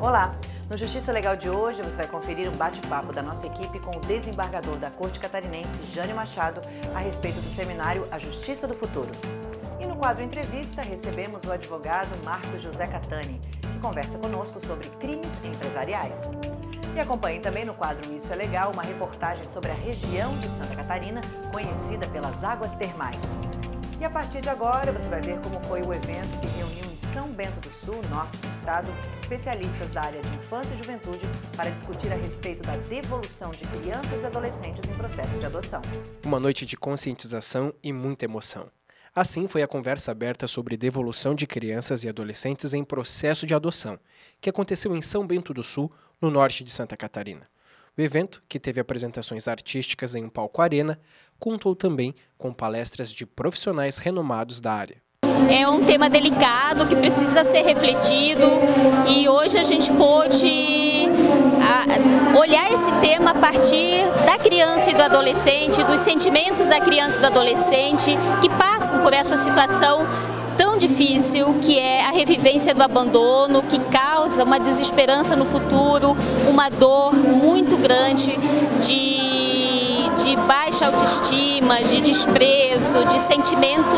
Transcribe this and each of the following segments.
Olá! No Justiça Legal de hoje, você vai conferir um bate-papo da nossa equipe com o desembargador da Corte Catarinense, Jânio Machado, a respeito do seminário A Justiça do Futuro. E no quadro Entrevista, recebemos o advogado Marcos José Catani, que conversa conosco sobre crimes empresariais. E acompanhem também no quadro Isso é Legal, uma reportagem sobre a região de Santa Catarina, conhecida pelas águas termais. E a partir de agora, você vai ver como foi o evento que reuniu em São Bento do Sul, norte do estado, especialistas da área de infância e juventude para discutir a respeito da devolução de crianças e adolescentes em processo de adoção. Uma noite de conscientização e muita emoção. Assim foi a conversa aberta sobre devolução de crianças e adolescentes em processo de adoção, que aconteceu em São Bento do Sul, no norte de Santa Catarina. O evento, que teve apresentações artísticas em um palco arena, contou também com palestras de profissionais renomados da área. É um tema delicado que precisa ser refletido e hoje a gente pôde olhar esse tema a partir da criança e do adolescente, dos sentimentos da criança e do adolescente que passam por essa situação tão difícil, que é a revivência do abandono, que causa uma desesperança no futuro, uma dor muito grande de baixa autoestima, de desprezo, de sentimento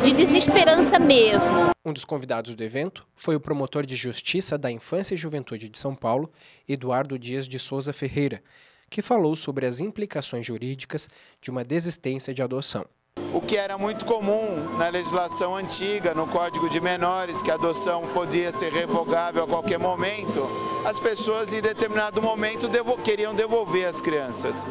de desesperança mesmo. Um dos convidados do evento foi o promotor de Justiça da Infância e Juventude de São Paulo, Eduardo Dias de Souza Ferreira, que falou sobre as implicações jurídicas de uma desistência de adoção. O que era muito comum na legislação antiga, no Código de Menores, que a adoção podia ser revogável a qualquer momento, as pessoas em determinado momento queriam devolver as crianças.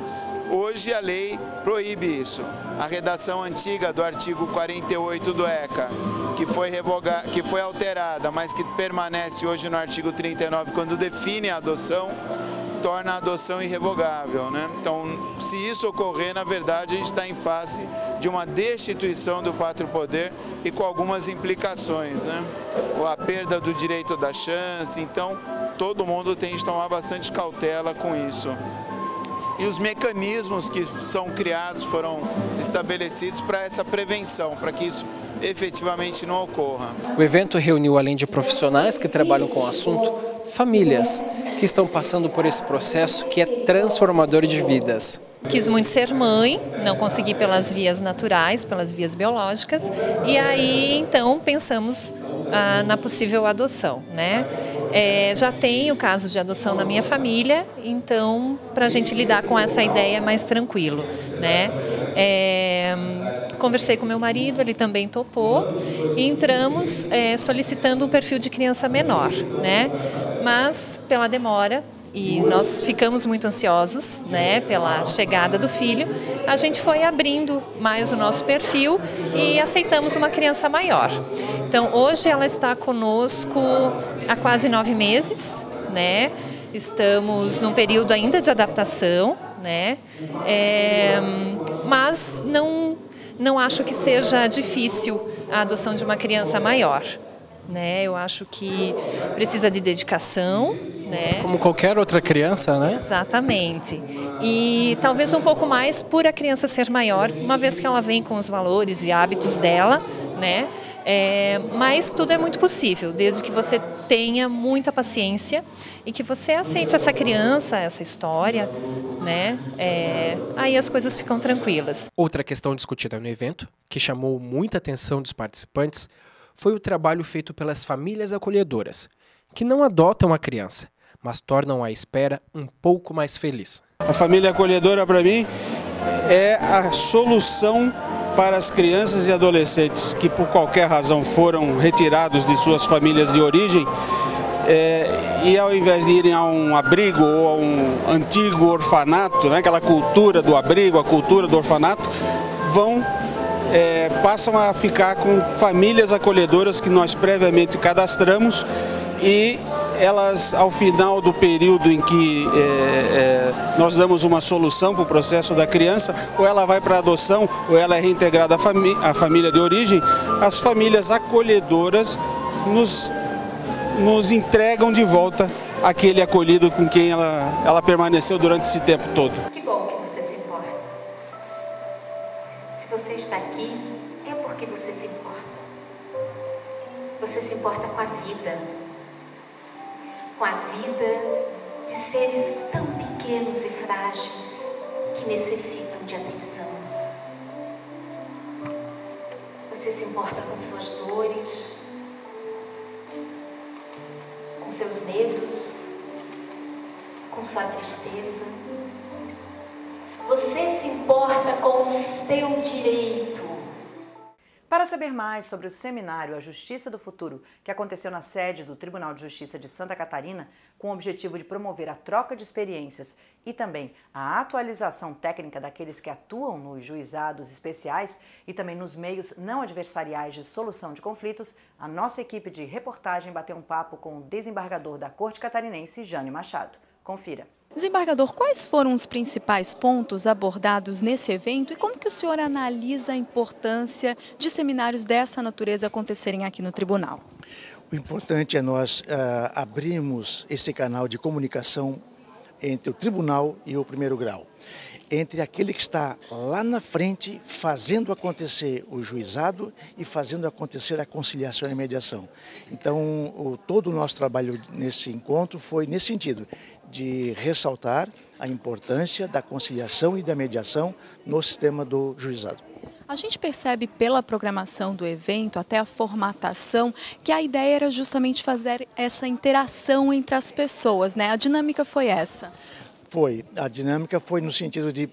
Hoje a lei proíbe isso. A redação antiga do artigo 48 do ECA, que foi alterada, mas que permanece hoje no artigo 39, quando define a adoção, torna a adoção irrevogável, né? Então, se isso ocorrer, na verdade, a gente está em face de uma destituição do pátrio poder e com algumas implicações, né? A perda do direito da chance, então todo mundo tem de tomar bastante cautela com isso. E os mecanismos que são criados foram estabelecidos para essa prevenção, para que isso efetivamente não ocorra. O evento reuniu, além de profissionais que trabalham com o assunto, famílias que estão passando por esse processo que é transformador de vidas. Quis muito ser mãe, não consegui pelas vias naturais, pelas vias biológicas, e aí então pensamos na possível adoção, né? Já tem o caso de adoção na minha família, então para a gente lidar com essa ideia é mais tranquilo, né? Conversei com meu marido, ele também topou e entramos solicitando um perfil de criança menor, né? Mas pela demora, e nós ficamos muito ansiosos, né, pela chegada do filho, a gente foi abrindo mais o nosso perfil e aceitamos uma criança maior. Então hoje ela está conosco há quase 9 meses, né? Estamos num período ainda de adaptação, né? Mas não acho que seja difícil a adoção de uma criança maior, né? Eu acho que precisa de dedicação, né? Como qualquer outra criança, né? Exatamente. E talvez um pouco mais por a criança ser maior, uma vez que ela vem com os valores e hábitos dela, né? Mas tudo é muito possível, desde que você tenha muita paciência e que você aceite essa criança, essa história, né? Aí as coisas ficam tranquilas. Outra questão discutida no evento, que chamou muita atenção dos participantes, foi o trabalho feito pelas famílias acolhedoras, que não adotam a criança, mas tornam a espera um pouco mais feliz. A família acolhedora, para mim, é a solução para as crianças e adolescentes que por qualquer razão foram retirados de suas famílias de origem e ao invés de irem a um abrigo ou a um antigo orfanato, né, aquela cultura do abrigo, a cultura do orfanato, passam a ficar com famílias acolhedoras que nós previamente cadastramos e elas, ao final do período em que nós damos uma solução para o processo da criança, ou ela vai para a adoção, ou ela é reintegrada à família de origem, as famílias acolhedoras nos entregam de volta aquele acolhido com quem ela permaneceu durante esse tempo todo. Que bom que você se importa. Se você está aqui, é porque você se importa. Você se importa com a vida. com a vida de seres tão pequenos e frágeis que necessitam de atenção. Você se importa com suas dores, com seus medos, com sua tristeza. Você se importa com o seu direito. Para saber mais sobre o seminário A Justiça do Futuro, que aconteceu na sede do Tribunal de Justiça de Santa Catarina, com o objetivo de promover a troca de experiências e também a atualização técnica daqueles que atuam nos juizados especiais e também nos meios não adversariais de solução de conflitos, a nossa equipe de reportagem bateu um papo com o desembargador da Corte Catarinense, Jânio Machado. Confira. Desembargador, quais foram os principais pontos abordados nesse evento e como que o senhor analisa a importância de seminários dessa natureza acontecerem aqui no tribunal? O importante é nós abrirmos esse canal de comunicação entre o tribunal e o primeiro grau, entre aquele que está lá na frente fazendo acontecer o juizado e fazendo acontecer a conciliação e a mediação. Então, todo o nosso trabalho nesse encontro foi nesse sentido, de ressaltar a importância da conciliação e da mediação no sistema do juizado. A gente percebe pela programação do evento, até a formatação, que a ideia era justamente fazer essa interação entre as pessoas, né? A dinâmica foi essa? Foi. A dinâmica foi no sentido de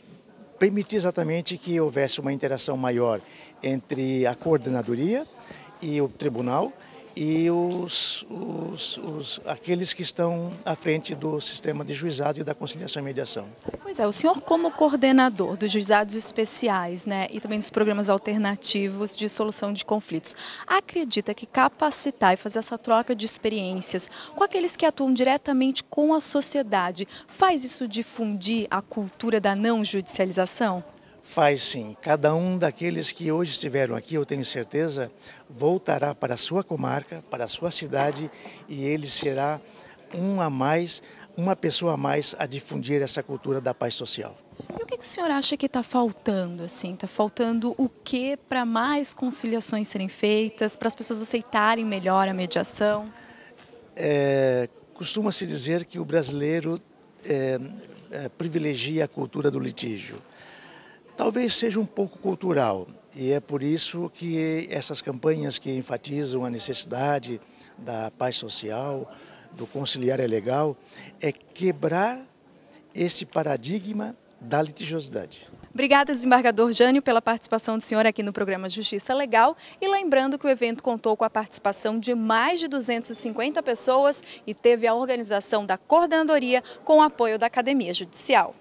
permitir exatamente que houvesse uma interação maior entre a coordenadoria e o tribunal e aqueles que estão à frente do sistema de juizado e da conciliação e mediação. Pois é, o senhor como coordenador dos juizados especiais, né, e também dos programas alternativos de solução de conflitos, acredita que capacitar e fazer essa troca de experiências com aqueles que atuam diretamente com a sociedade, faz isso difundir a cultura da não judicialização? Faz sim. Cada um daqueles que hoje estiveram aqui, eu tenho certeza, voltará para a sua comarca, para a sua cidade e ele será uma pessoa a mais a difundir essa cultura da paz social. E o que o senhor acha que está faltando, assim? Está faltando o que para mais conciliações serem feitas, para as pessoas aceitarem melhor a mediação? Costuma-se dizer que o brasileiro privilegia a cultura do litígio. Talvez seja um pouco cultural e é por isso que essas campanhas que enfatizam a necessidade da paz social, do conciliar legal, é quebrar esse paradigma da litigiosidade. Obrigada, desembargador Jânio, pela participação do senhor aqui no programa Justiça Legal. E lembrando que o evento contou com a participação de mais de 250 pessoas e teve a organização da coordenadoria com o apoio da Academia Judicial.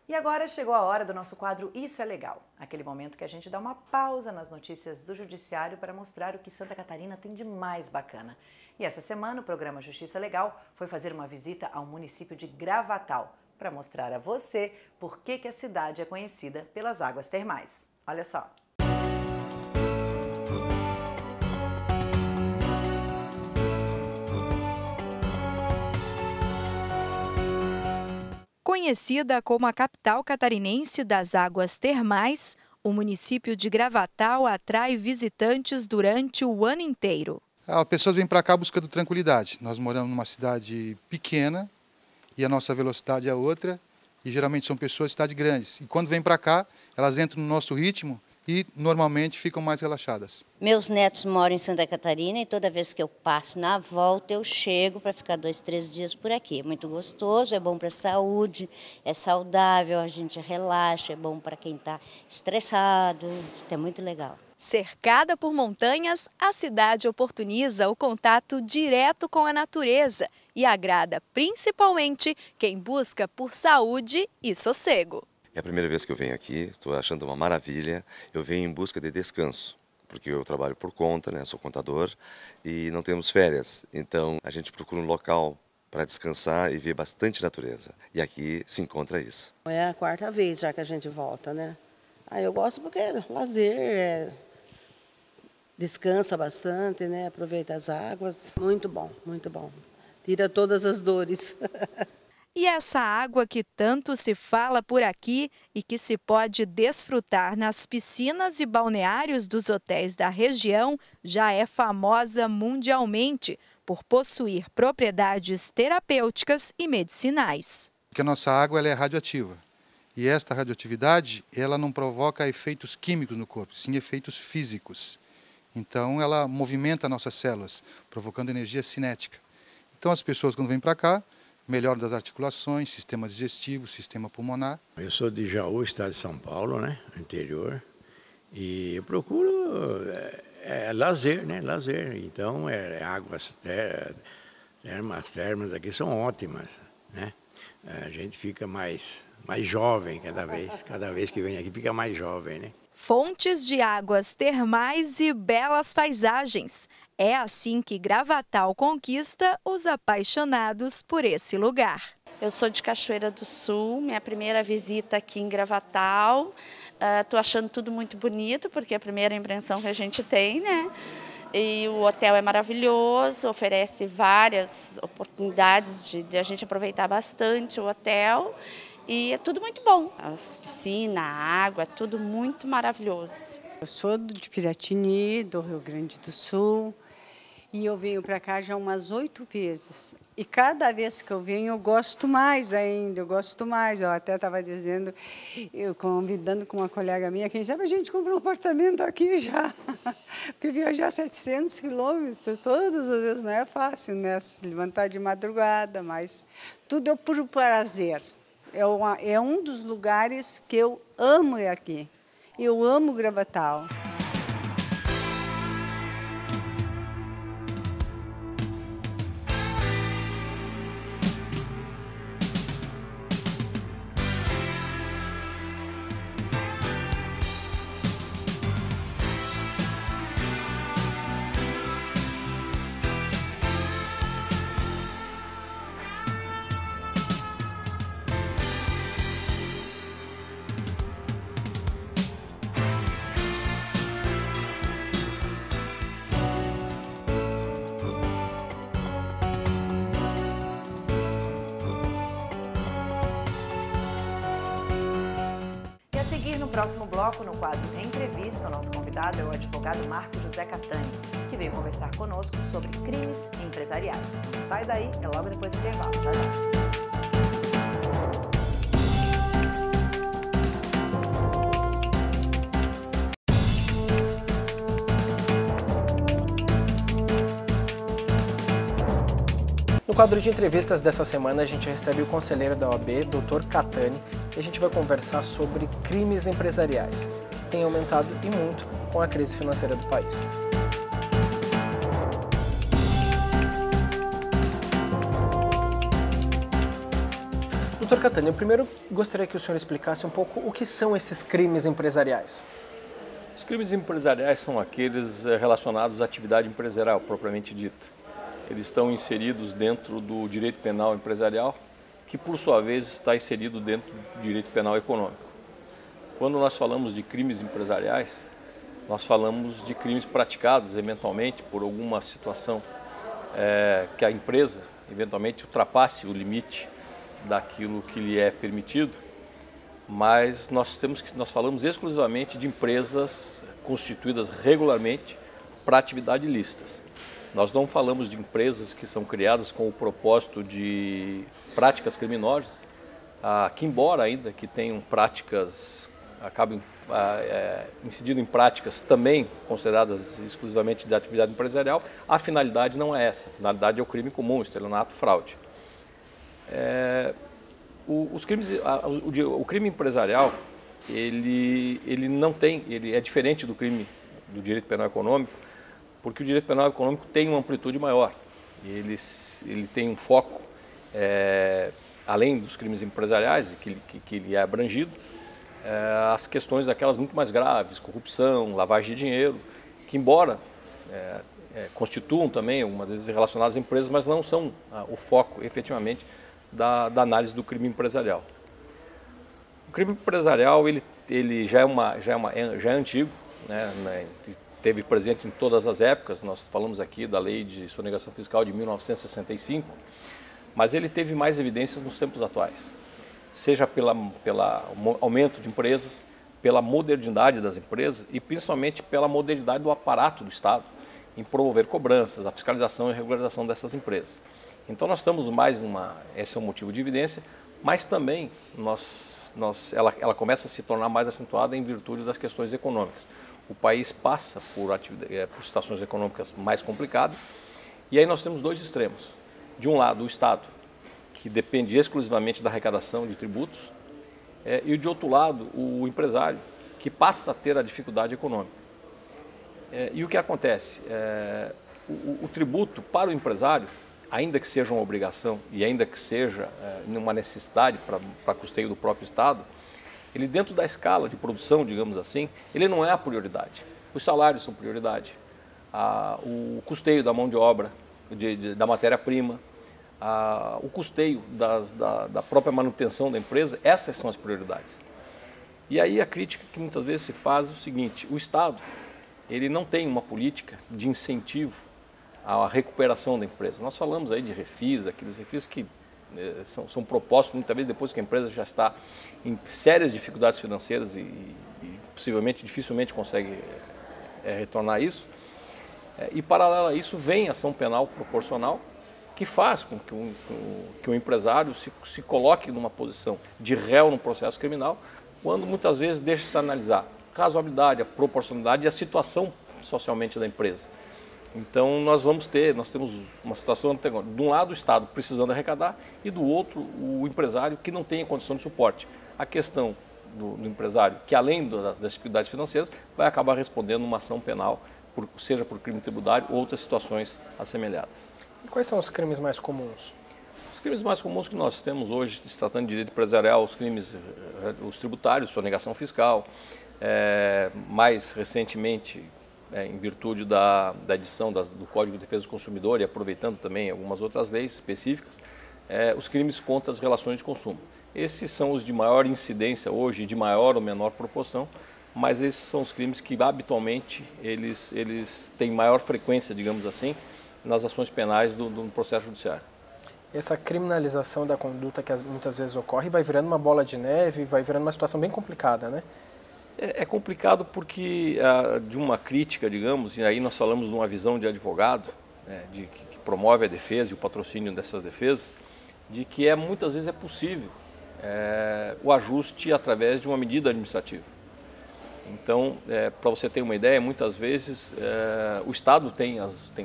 E agora chegou a hora do nosso quadro Isso é Legal, aquele momento que a gente dá uma pausa nas notícias do Judiciário para mostrar o que Santa Catarina tem de mais bacana. E essa semana o programa Justiça Legal foi fazer uma visita ao município de Gravatal para mostrar a você por que a cidade é conhecida pelas águas termais. Olha só! Conhecida como a capital catarinense das águas termais, o município de Gravatal atrai visitantes durante o ano inteiro. As pessoas vêm para cá buscando tranquilidade. Nós moramos numa cidade pequena e a nossa velocidade é outra. E geralmente são pessoas de cidades grandes. E quando vêm para cá, elas entram no nosso ritmo e normalmente ficam mais relaxadas. Meus netos moram em Santa Catarina e toda vez que eu passo na volta eu chego para ficar 2, 3 dias por aqui. É muito gostoso, é bom para a saúde, é saudável, a gente relaxa, é bom para quem está estressado, é muito legal. Cercada por montanhas, a cidade oportuniza o contato direto com a natureza e agrada principalmente quem busca por saúde e sossego. É a primeira vez que eu venho aqui, estou achando uma maravilha. Eu venho em busca de descanso, porque eu trabalho por conta, né? Sou contador e não temos férias. Então a gente procura um local para descansar e ver bastante natureza. E aqui se encontra isso. É a 4ª vez já que a gente volta, né? Eu gosto porque é lazer, descansa bastante, né? Aproveita as águas. Muito bom, muito bom. Tira todas as dores. E essa água que tanto se fala por aqui e que se pode desfrutar nas piscinas e balneários dos hotéis da região já é famosa mundialmente, por possuir propriedades terapêuticas e medicinais. Porque a nossa água ela é radioativa. E esta radioatividade, ela não provoca efeitos químicos no corpo, sim efeitos físicos. Então, ela movimenta nossas células, provocando energia cinética. Então, as pessoas, quando vêm para cá, melhoram das articulações, sistema digestivo, sistema pulmonar. Eu sou de Jaú, estado de São Paulo, né, interior, e eu procuro lazer, né, lazer. Então, águas, as termas aqui são ótimas, né. A gente fica mais jovem cada vez que vem aqui fica mais jovem, né. Fontes de águas termais e belas paisagens. É assim que Gravatal conquista os apaixonados por esse lugar. Eu sou de Cachoeira do Sul, minha primeira visita aqui em Gravatal. Estou achando tudo muito bonito, porque é a primeira impressão que a gente tem, né? E o hotel é maravilhoso, oferece várias oportunidades de a gente aproveitar bastante o hotel. E é tudo muito bom. As piscinas, a água, tudo muito maravilhoso. Eu sou de Piratini, do Rio Grande do Sul, e eu venho para cá já umas 8 vezes. E cada vez que eu venho, eu gosto mais ainda, eu gosto mais. Eu até estava dizendo, eu convidando com uma colega minha, quem sabe a gente compra um apartamento aqui já. Porque viajar 700 quilômetros todas as vezes não é fácil, né? Se levantar de madrugada, mas tudo é por prazer. É um dos lugares que eu amo aqui. Eu amo Gravatal. No próximo bloco, no quadro Entrevista, o nosso convidado é o advogado Marco José Catani, que veio conversar conosco sobre crimes empresariais. Não sai daí, é logo depois do intervalo. Já, já. No quadro de entrevistas dessa semana, a gente recebe o conselheiro da OAB, Dr. Catani, e a gente vai conversar sobre crimes empresariais, que têm aumentado e muito com a crise financeira do país. Dr. Catani, eu primeiro gostaria que o senhor explicasse um pouco o que são esses crimes empresariais. Os crimes empresariais são aqueles relacionados à atividade empresarial, propriamente dita. Eles estão inseridos dentro do direito penal empresarial, que por sua vez está inserido dentro do direito penal econômico. Quando nós falamos de crimes empresariais, nós falamos de crimes praticados eventualmente por alguma situação que a empresa eventualmente ultrapasse o limite daquilo que lhe é permitido, mas nós falamos exclusivamente de empresas constituídas regularmente para atividade ilícitas. Nós não falamos de empresas que são criadas com o propósito de práticas criminosas, que embora ainda que tenham práticas, acabem incidindo em práticas também consideradas exclusivamente de atividade empresarial, a finalidade não é essa, a finalidade é o crime comum, estelionato, fraude. O crime empresarial, ele é diferente do crime do direito penal econômico, porque o direito penal econômico tem uma amplitude maior. Ele tem um foco, além dos crimes empresariais, que lhe é abrangido, as questões aquelas muito mais graves, corrupção, lavagem de dinheiro, que embora constituam também algumas vezes relacionadas a empresas, mas não são o foco, efetivamente, da análise do crime empresarial. O crime empresarial ele já é antigo, né? Teve presente em todas as épocas. Nós falamos aqui da lei de sonegação fiscal de 1965, mas ele teve mais evidências nos tempos atuais, seja pelo aumento de empresas, pela modernidade das empresas e principalmente pela modernidade do aparato do Estado, em promover cobranças, a fiscalização e regularização dessas empresas. Então nós estamos esse é um motivo de evidência, mas também ela começa a se tornar mais acentuada em virtude das questões econômicas. O país passa por situações econômicas mais complicadas e aí nós temos dois extremos. De um lado, o Estado, que depende exclusivamente da arrecadação de tributos, e de outro lado, o empresário, que passa a ter a dificuldade econômica. E o que acontece? O tributo para o empresário, ainda que seja uma obrigação e ainda que seja uma necessidade para custeio do próprio Estado, ele dentro da escala de produção, digamos assim, ele não é a prioridade. Os salários são prioridade, o custeio da mão de obra, da matéria-prima, o custeio da própria manutenção da empresa, essas são as prioridades. E aí a crítica que muitas vezes se faz é o seguinte: o Estado ele não tem uma política de incentivo à recuperação da empresa. Nós falamos aí de refis, aqueles refis que são propostos muitas vezes depois que a empresa já está em sérias dificuldades financeiras e possivelmente, dificilmente consegue retornar isso. E paralelo a isso vem a ação penal proporcional, que faz com que o empresário se coloque numa posição de réu no processo criminal, quando muitas vezes deixa-se analisar a razoabilidade, a proporcionalidade e a situação socialmente da empresa. Então nós temos uma situação anterior. De um lado o Estado precisando arrecadar e do outro o empresário que não tem condição de suporte. A questão do empresário, que além das dificuldades financeiras, vai acabar respondendo uma ação penal, seja por crime tributário ou outras situações assemelhadas. E quais são os crimes mais comuns? Os crimes mais comuns que nós temos hoje, se tratando de direito empresarial, os tributários, sonegação fiscal, mais recentemente, em virtude da edição do Código de Defesa do Consumidor e aproveitando também algumas outras leis específicas, os crimes contra as relações de consumo. Esses são os de maior incidência hoje, de maior ou menor proporção, mas esses são os crimes que habitualmente eles têm maior frequência, digamos assim, nas ações penais do processo judiciário. Essa criminalização da conduta que muitas vezes ocorre vai virando uma bola de neve, vai virando uma situação bem complicada, né? É complicado porque de uma crítica, digamos, e aí nós falamos de uma visão de advogado, que promove a defesa e o patrocínio dessas defesas, de que muitas vezes é possível o ajuste através de uma medida administrativa. Então, para você ter uma ideia, muitas vezes o Estado tem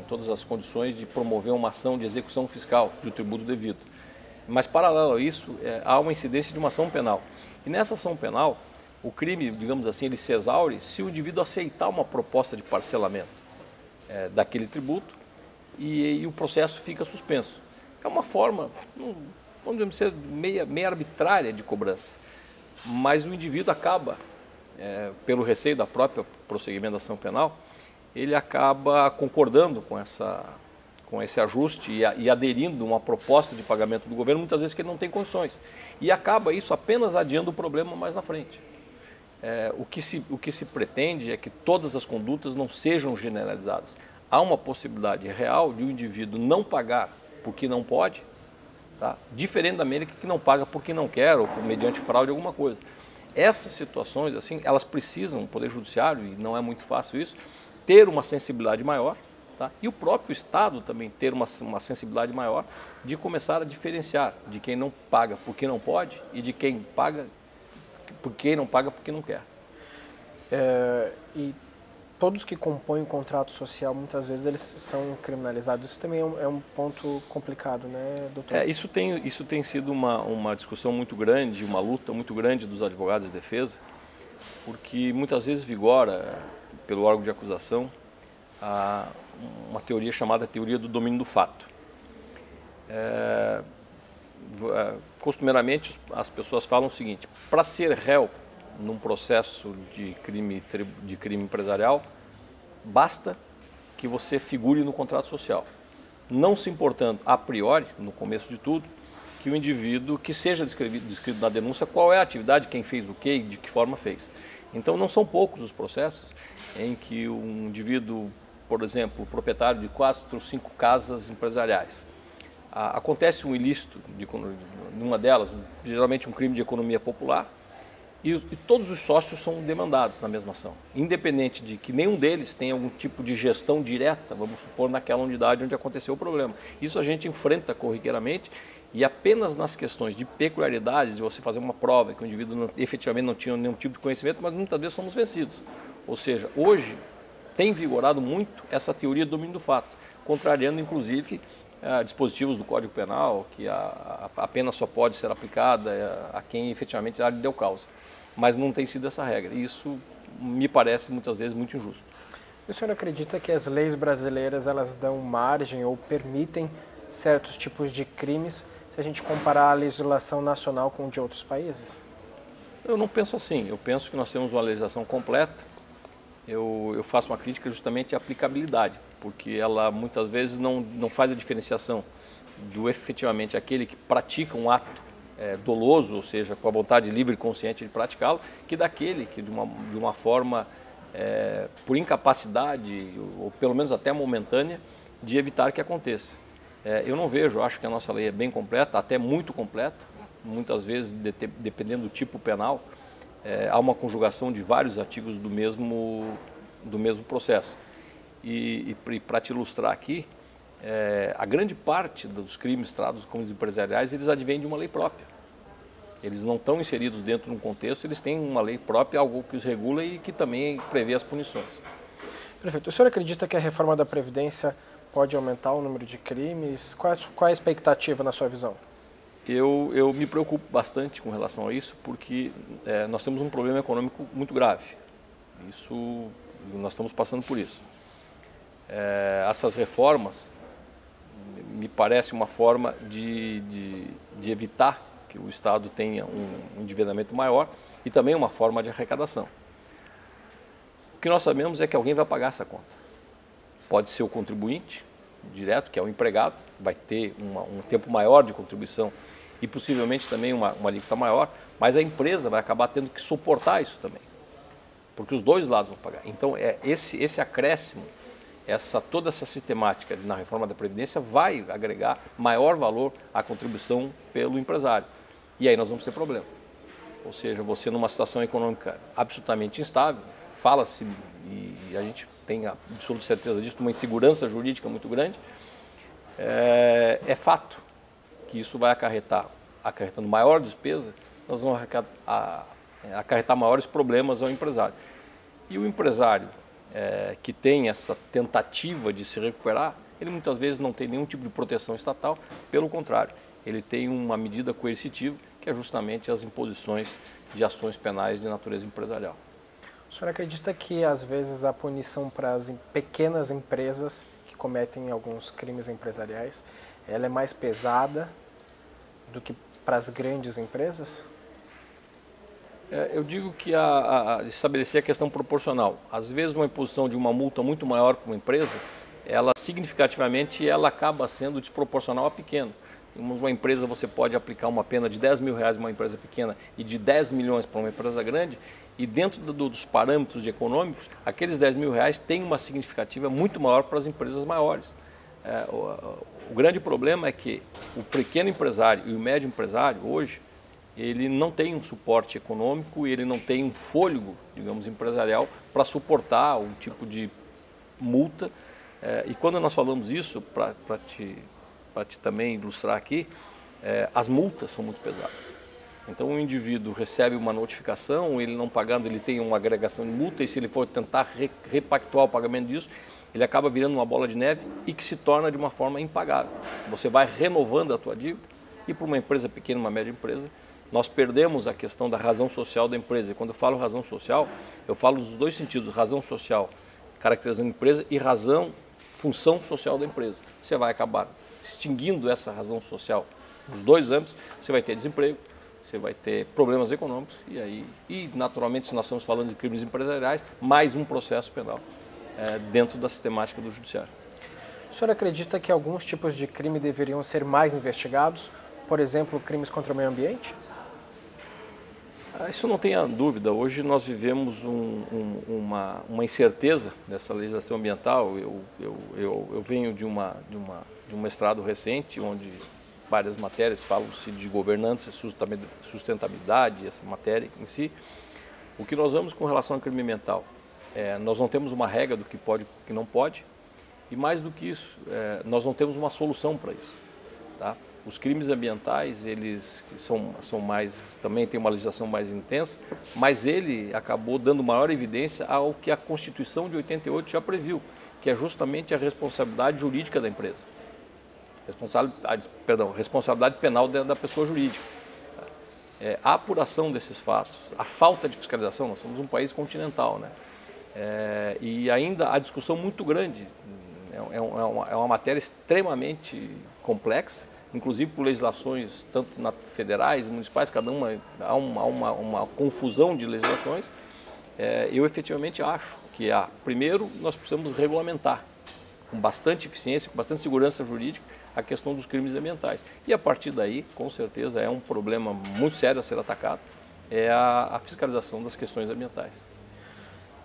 todas as condições de promover uma ação de execução fiscal de um tributo devido. Mas, paralelo a isso, há uma incidência de uma ação penal. E nessa ação penal, o crime, digamos assim, ele se exaure se o indivíduo aceitar uma proposta de parcelamento daquele tributo e o processo fica suspenso. É uma forma, vamos dizer, meia arbitrária de cobrança, mas o indivíduo acaba, pelo receio da própria prosseguimento da ação penal, ele acaba concordando com esse ajuste e aderindo a uma proposta de pagamento do governo, muitas vezes que ele não tem condições. E acaba isso apenas adiando o problema mais na frente. O que se pretende é que todas as condutas não sejam generalizadas. Há uma possibilidade real de um indivíduo não pagar porque não pode, tá? Diferente da América que não paga porque não quer ou mediante fraude alguma coisa. Essas situações, assim, elas precisam, o Poder Judiciário, e não é muito fácil isso, ter uma sensibilidade maior, tá? E o próprio Estado também ter uma sensibilidade maior de começar a diferenciar de quem não paga porque não pode e de quem paga porque não paga porque não quer. E todos que compõem o contrato social, muitas vezes, eles são criminalizados. Isso também é um ponto complicado, né, doutor? Isso tem sido uma discussão muito grande, uma luta muito grande dos advogados de defesa, porque muitas vezes vigora, pelo órgão de acusação, uma teoria chamada teoria do domínio do fato. Costumeiramente, as pessoas falam o seguinte: para ser réu num processo de crime empresarial, basta que você figure no contrato social, não se importando a priori, no começo de tudo, que o indivíduo, que seja descrito na denúncia qual é a atividade, quem fez o quê e de que forma fez. Então não são poucos os processos em que um indivíduo, por exemplo, proprietário de 4 ou 5 casas empresariais, acontece um ilícito numa delas, geralmente um crime de economia popular, E todos os sócios são demandados na mesma ação, independente de que nenhum deles tenha algum tipo de gestão direta, vamos supor, naquela unidade onde aconteceu o problema. Isso a gente enfrenta corriqueiramente e apenas nas questões de peculiaridades, de você fazer uma prova que o indivíduo efetivamente não tinha nenhum tipo de conhecimento, mas muitas vezes somos vencidos. Ou seja, hoje tem vigorado muito essa teoria do domínio do fato, contrariando inclusive dispositivos do Código Penal, que a pena só pode ser aplicada a quem efetivamente lhe deu causa. Mas não tem sido essa regra. E isso me parece muitas vezes muito injusto. O senhor acredita que as leis brasileiras elas dão margem ou permitem certos tipos de crimes se a gente comparar a legislação nacional com de outros países? Eu não penso assim. Eu penso que nós temos uma legislação completa. Eu faço uma crítica justamente à aplicabilidade, porque ela muitas vezes não faz a diferenciação do efetivamente aquele que pratica um ato doloso, ou seja, com a vontade livre e consciente de praticá-lo, que daquele que de uma forma, por incapacidade, ou pelo menos até momentânea, de evitar que aconteça. Eu não vejo, acho que a nossa lei é bem completa, até muito completa, muitas vezes, dependendo do tipo penal, há uma conjugação de vários artigos do mesmo processo. E para te ilustrar aqui, a grande parte dos crimes tratados como empresariais, eles advêm de uma lei própria. Eles não estão inseridos dentro de um contexto, eles têm uma lei própria, algo que os regula e que também prevê as punições. Prefeito, o senhor acredita que a reforma da Previdência pode aumentar o número de crimes? Qual é a expectativa na sua visão? Eu me preocupo bastante com relação a isso, porque nós temos um problema econômico muito grave. Nós estamos passando por isso. Essas reformas me parece uma forma de evitar que o Estado tenha um endividamento maior e também uma forma de arrecadação. O que nós sabemos é que alguém vai pagar essa conta. Pode ser o contribuinte direto, que é o empregado, vai ter um tempo maior de contribuição e possivelmente também uma alíquota maior, mas a empresa vai acabar tendo que suportar isso também, porque os dois lados vão pagar. Então, esse acréscimo, toda essa sistemática na reforma da Previdência vai agregar maior valor à contribuição pelo empresário. E aí nós vamos ter problema. Ou seja, você numa situação econômica absolutamente instável, fala-se, e a gente tem absoluta certeza disso, uma insegurança jurídica muito grande, é fato que isso vai acarretando maior despesa, nós vamos acarretar maiores problemas ao empresário. E o empresário que tem essa tentativa de se recuperar, ele muitas vezes não tem nenhum tipo de proteção estatal, pelo contrário, ele tem uma medida coercitiva, que é justamente as imposições de ações penais de natureza empresarial. O senhor acredita que, às vezes, a punição para as pequenas empresas que cometem alguns crimes empresariais, ela é mais pesada do que para as grandes empresas? Eu digo que estabelecer a questão proporcional. Às vezes, uma imposição de uma multa muito maior para uma empresa, ela significativamente acaba sendo desproporcional a pequena. Em uma empresa você pode aplicar uma pena de R$10 mil para uma empresa pequena e de 10 milhões para uma empresa grande, e dentro dos parâmetros econômicos, aqueles R$10 mil têm uma significativa muito maior para as empresas maiores. O grande problema é que o pequeno empresário e o médio empresário, hoje, ele não tem um suporte econômico, ele não tem um fôlego, digamos, empresarial para suportar um tipo de multa. E quando nós falamos isso, para te também ilustrar aqui, as multas são muito pesadas. Então o indivíduo recebe uma notificação, ele não pagando, ele tem uma agregação de multa, e se ele for tentar repactuar o pagamento disso, ele acaba virando uma bola de neve e que se torna de uma forma impagável. Você vai renovando a tua dívida, e para uma empresa pequena, uma média empresa, nós perdemos a questão da razão social da empresa. E quando eu falo razão social, eu falo nos dois sentidos: razão social caracterizando a empresa e função social da empresa. Você vai acabar extinguindo essa razão social nos dois âmbitos, você vai ter desemprego, você vai ter problemas econômicos e naturalmente, se nós estamos falando de crimes empresariais, mais um processo penal dentro da sistemática do judiciário. O senhor acredita que alguns tipos de crime deveriam ser mais investigados? Por exemplo, crimes contra o meio ambiente? Isso não tenha dúvida. Hoje nós vivemos uma incerteza dessa legislação ambiental. Eu venho de um mestrado recente, onde várias matérias, falam-se de governança, sustentabilidade, essa matéria em si. O que nós vamos com relação ao crime ambiental? Nós não temos uma regra do que pode e do que não pode, e mais do que isso, nós não temos uma solução para isso. Tá? Os crimes ambientais, eles são mais, também tem uma legislação mais intensa, mas ele acabou dando maior evidência ao que a Constituição de 88 já previu, que é justamente a responsabilidade jurídica da empresa. Responsabilidade penal da pessoa jurídica. A apuração desses fatos, a falta de fiscalização, nós somos um país continental, né? E ainda a discussão muito grande, é uma matéria extremamente complexa, inclusive por legislações tanto federais, municipais, cada uma há uma confusão de legislações. Eu efetivamente acho que primeiro nós precisamos regulamentar com bastante eficiência, com bastante segurança jurídica a questão dos crimes ambientais. E a partir daí, com certeza, é um problema muito sério a ser atacado, é a fiscalização das questões ambientais.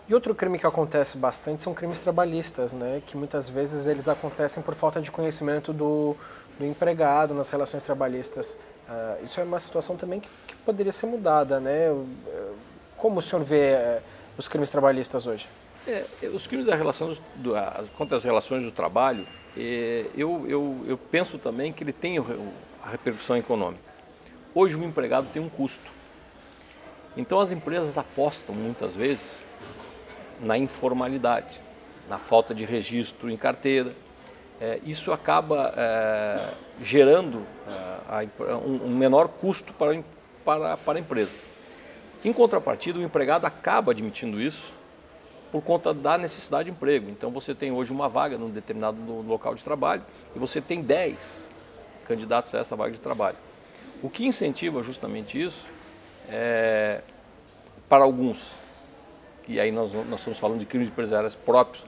E outro crime que acontece bastante são crimes trabalhistas, né? Que muitas vezes eles acontecem por falta de conhecimento do empregado nas relações trabalhistas. Isso é uma situação também que poderia ser mudada, né? Como o senhor vê os crimes trabalhistas hoje? Os crimes contra as relações do trabalho, eu penso também que ele tem a repercussão econômica. Hoje o empregado tem um custo. Então as empresas apostam muitas vezes na informalidade, na falta de registro em carteira. Isso acaba gerando um menor custo para a empresa. Em contrapartida, o empregado acaba admitindo isso por conta da necessidade de emprego. Então você tem hoje uma vaga num determinado local de trabalho e você tem 10 candidatos a essa vaga de trabalho. O que incentiva justamente isso para alguns, e aí nós estamos falando de crimes empresariais próprios,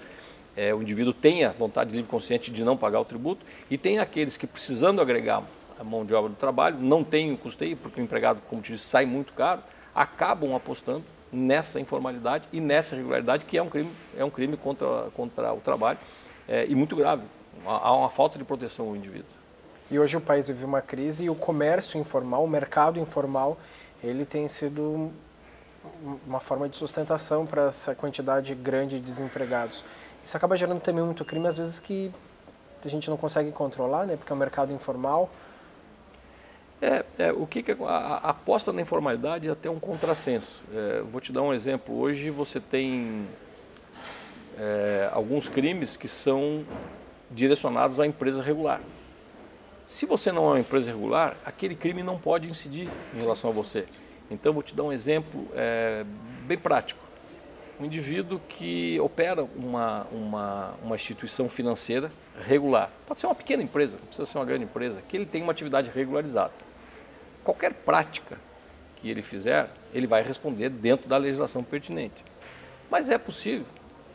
o indivíduo tem a vontade livre e consciente de não pagar o tributo, e tem aqueles que, precisando agregar a mão de obra do trabalho, não tem o custeio, porque o empregado, como te disse, sai muito caro, acabam apostando nessa informalidade e nessa irregularidade, que é um crime contra o trabalho, e muito grave. Há uma falta de proteção ao indivíduo. E hoje o país vive uma crise e o comércio informal, o mercado informal, ele tem sido uma forma de sustentação para essa quantidade grande de desempregados. Isso acaba gerando também muito crime, às vezes, que a gente não consegue controlar, né? Porque é um mercado informal. A aposta na informalidade é até um contrassenso. Vou te dar um exemplo. Hoje você tem alguns crimes que são direcionados à empresa regular. Se você não é uma empresa regular, aquele crime não pode incidir em relação a você. Então, vou te dar um exemplo bem prático. Um indivíduo que opera uma instituição financeira regular, pode ser uma pequena empresa, não precisa ser uma grande empresa, que ele tem uma atividade regularizada. Qualquer prática que ele fizer, ele vai responder dentro da legislação pertinente. Mas é possível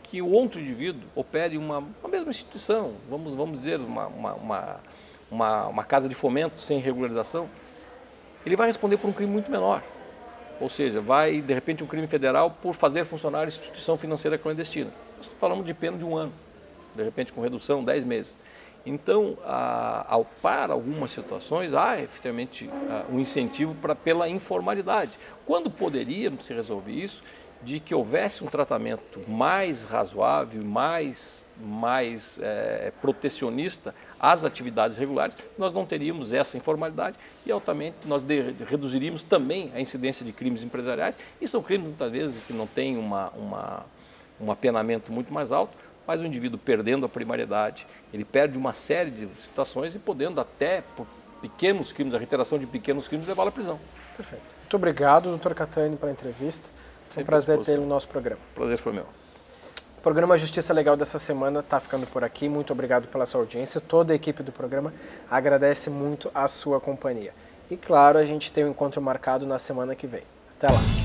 que o outro indivíduo opere uma mesma instituição, vamos dizer, uma casa de fomento sem regularização, ele vai responder por um crime muito menor. Ou seja, vai, de repente, um crime federal por fazer funcionar a instituição financeira clandestina. Nós falamos de pena de 1 ano, de repente com redução 10 meses. Então, para algumas situações, há efetivamente um incentivo pela informalidade. Quando poderia se resolver isso, de que houvesse um tratamento mais razoável, mais protecionista às atividades regulares, nós não teríamos essa informalidade e, altamente, nós reduziríamos também a incidência de crimes empresariais. E são crimes, muitas vezes, que não têm um apenamento muito mais alto, mas o indivíduo perdendo a primariedade, ele perde uma série de situações e podendo até, por pequenos crimes, a reiteração de pequenos crimes, levá-lo à prisão. Perfeito. Muito obrigado, doutor Catani, pela entrevista. Foi um prazer tê-lo no nosso programa. O prazer foi meu. O programa Justiça Legal dessa semana está ficando por aqui. Muito obrigado pela sua audiência. Toda a equipe do programa agradece muito a sua companhia. E, claro, a gente tem um encontro marcado na semana que vem. Até lá.